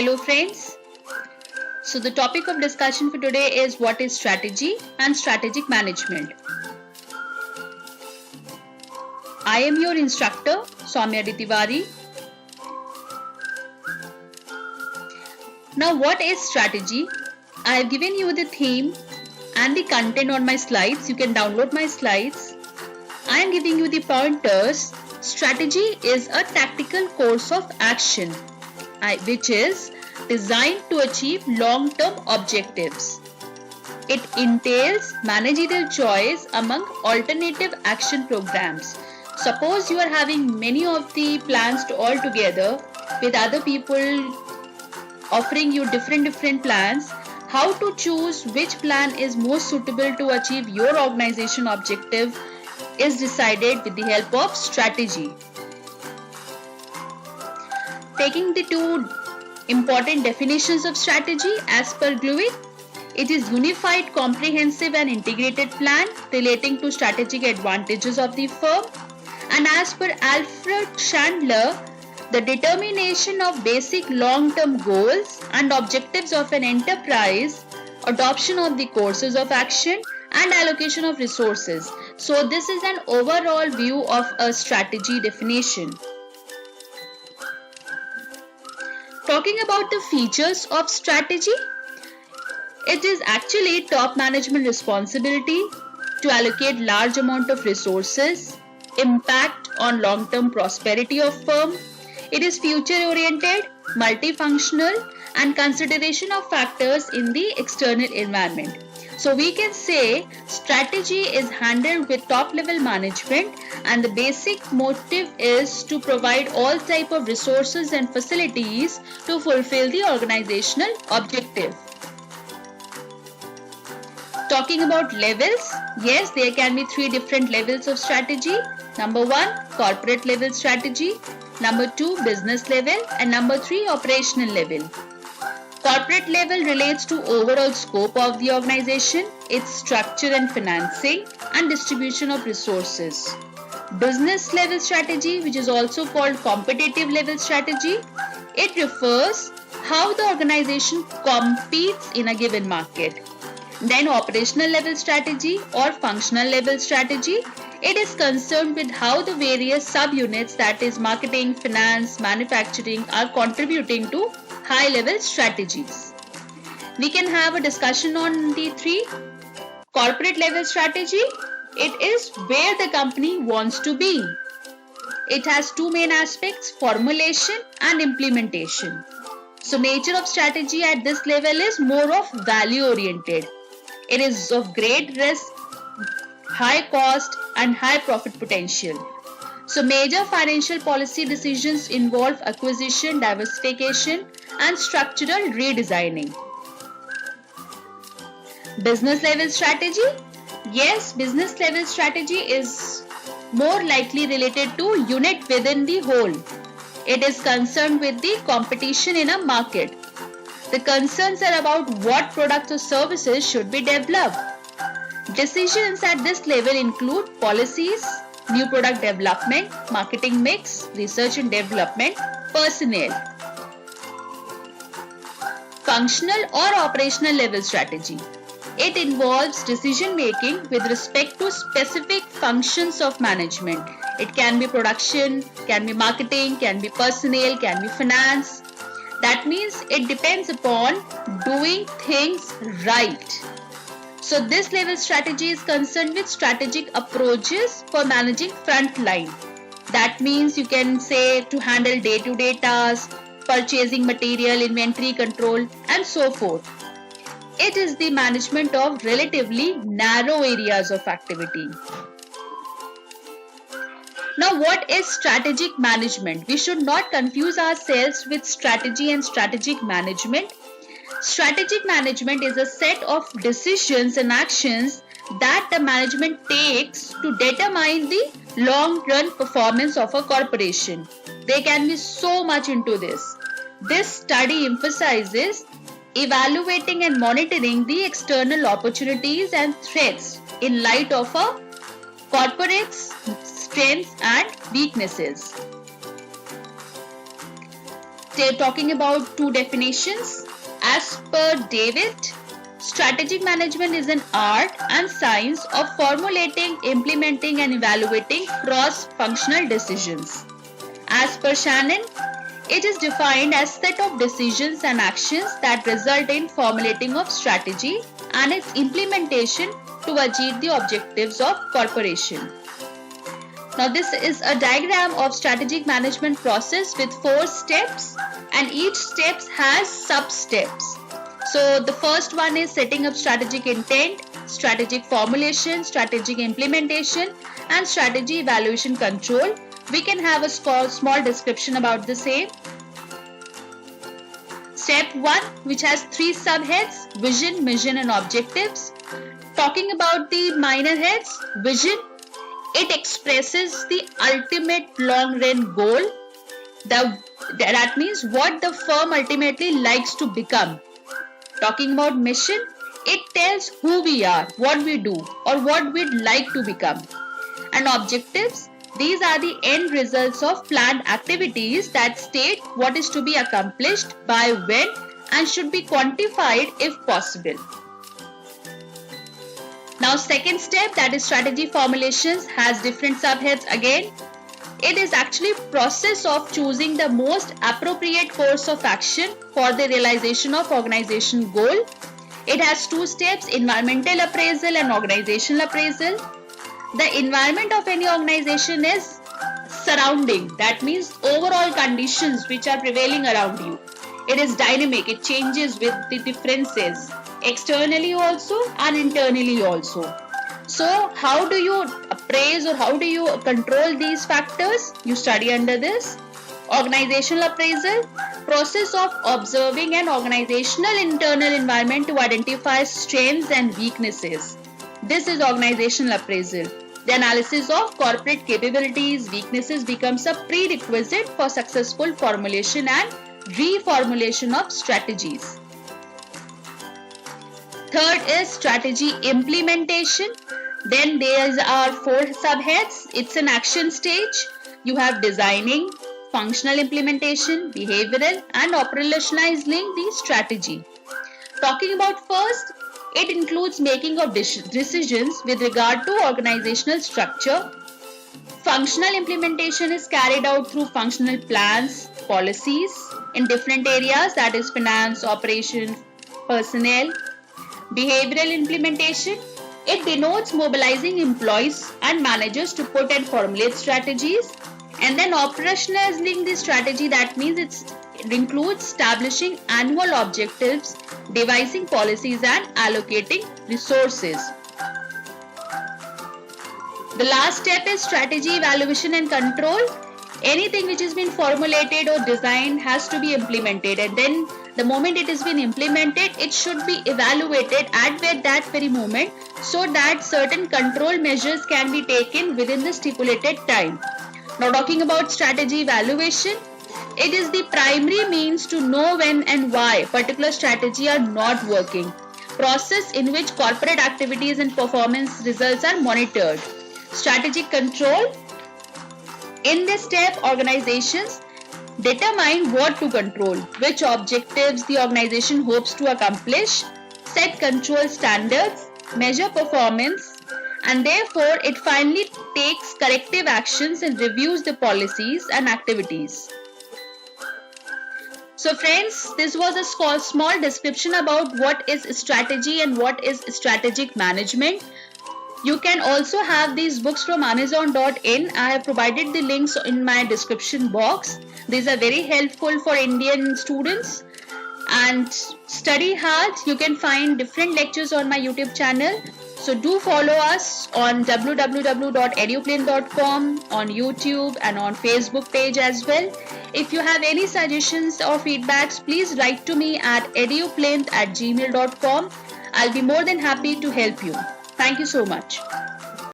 Hello friends. So the topic of discussion for today is what is strategy and strategic management. I am your instructor Soumya Tiwari. Now what is strategy? I have given you the theme and the content on my slides. You can download my slides. I am giving you the pointers. Strategy is a tactical course of action which is designed to achieve long-term objectives. It entails managerial choice among alternative action programs. Suppose you are having many of the plans all together with other people offering you different plans. How to choose which plan is most suitable to achieve your organization objective is decided with the help of strategy. Taking the two important definitions of strategy as per Glowit, it is unified, comprehensive and integrated plan relating to strategic advantages of the firm, and as per Alfred Chandler, the determination of basic long-term goals and objectives of an enterprise, adoption of the courses of action and allocation of resources. So this is an overall view of a strategy definition. Talking about the features of strategy, it is actually top management responsibility to allocate large amount of resources, impact on long-term prosperity of firm. It is future-oriented, multifunctional and consideration of factors in the external environment. So we can say strategy is handled with top-level management and the basic motive is to provide all type of resources and facilities to fulfill the organizational objective. Talking about levels, yes, there can be three different levels of strategy. Number 1, corporate level strategy. Number 2, business level. And number 3, operational level. Corporate level relates to overall scope of the organization, its structure and financing, and distribution of resources. Business level strategy, which is also called competitive level strategy, it refers how the organization competes in a given market. Then operational level strategy or functional level strategy, it is concerned with how the various subunits, that is marketing, finance, manufacturing, are contributing to high level strategies. We can have a discussion on the 3. Corporate level strategy, it is where the company wants to be. It has two main aspects, formulation and implementation. So nature of strategy at this level is more of value oriented. It is of great risk, high cost and high profit potential. So major financial policy decisions involve acquisition, diversification and structural redesigning. Business level strategy. Yes, business level strategy is more likely related to unit within the whole. It is concerned with the competition in a market. The concerns are about what products or services should be developed. Decisions at this level include policies, new product development, marketing mix, research and development, personnel. Functional or operational level strategy. It involves decision making with respect to specific functions of management. It can be production, can be marketing, can be personnel, can be finance. That means it depends upon doing things right. So this level strategy is concerned with strategic approaches for managing front line. That means you can say to handle day-to-day tasks, purchasing material, inventory control and so forth. It is the management of relatively narrow areas of activity. Now what is strategic management? We should not confuse ourselves with strategy and strategic management. Strategic management is a set of decisions and actions that the management takes to determine the long-run performance of a corporation. There can be so much into this. This study emphasizes evaluating and monitoring the external opportunities and threats in light of a corporate's strengths and weaknesses. talking about two definitions. As per David, strategic management is an art and science of formulating, implementing and evaluating cross-functional decisions. As per Shannon, it is defined as set of decisions and actions that result in formulating of strategy and its implementation to achieve the objectives of corporation. Now this is a diagram of strategic management process with 4 steps, and each step has sub-steps. So the first one is setting up strategic intent, strategic formulation, strategic implementation and strategy evaluation control. We can have a small description about the same. Step 1, which has 3 subheads: vision, mission and objectives. Talking about the minor heads, vision, it expresses the ultimate long-run goal. That means what the firm ultimately likes to become. Talking about mission, it tells who we are, what we do, or what we'd like to become. And objectives, these are the end results of planned activities that state what is to be accomplished, by when, and should be quantified if possible. Now second step, that is strategy formulations, has different subheads again. It is actually process of choosing the most appropriate course of action for the realization of organization goal. It has 2 steps, environmental appraisal and organizational appraisal. The environment of any organization is surrounding, that means overall conditions which are prevailing around you. It is dynamic, it changes with the differences, externally also and internally also. So how do you appraise or how do you control these factors? You study under this. Organizational appraisal, process of observing an organizational internal environment to identify strengths and weaknesses. This is organizational appraisal. The analysis of corporate capabilities, weaknesses becomes a prerequisite for successful formulation and reformulation of strategies. Third is strategy implementation. Then there are 4 subheads. It's an action stage. You have designing, functional implementation, behavioral and operationalizing the strategy. Talking about first, it includes making of decisions with regard to organizational structure. Functional implementation is carried out through functional plans, policies in different areas, that is finance, operation, personnel. Behavioral implementation, it denotes mobilizing employees and managers to put and formulate strategies. And then operationalizing the strategy, that means it includes establishing annual objectives, devising policies and allocating resources. The last step is strategy evaluation and control. Anything which has been formulated or designed has to be implemented, and then the moment it has been implemented, it should be evaluated at that very moment so that certain control measures can be taken within the stipulated time. Now talking about strategy evaluation, it is the primary means to know when and why particular strategy are not working. Process in which corporate activities and performance results are monitored. Strategic control. In this step, organizations determine what to control, which objectives the organization hopes to accomplish, set control standards, measure performance, and therefore it finally takes corrective actions and reviews the policies and activities. So friends, this was a small description about what is strategy and what is strategic management. You can also have these books from Amazon.in. I have provided the links in my description box. These are very helpful for Indian students. And study hard. You can find different lectures on my YouTube channel. So do follow us on www.eduplane.com, on YouTube and on Facebook page as well. If you have any suggestions or feedbacks, please write to me at eduplane@gmail.com. I'll be more than happy to help you. Thank you so much.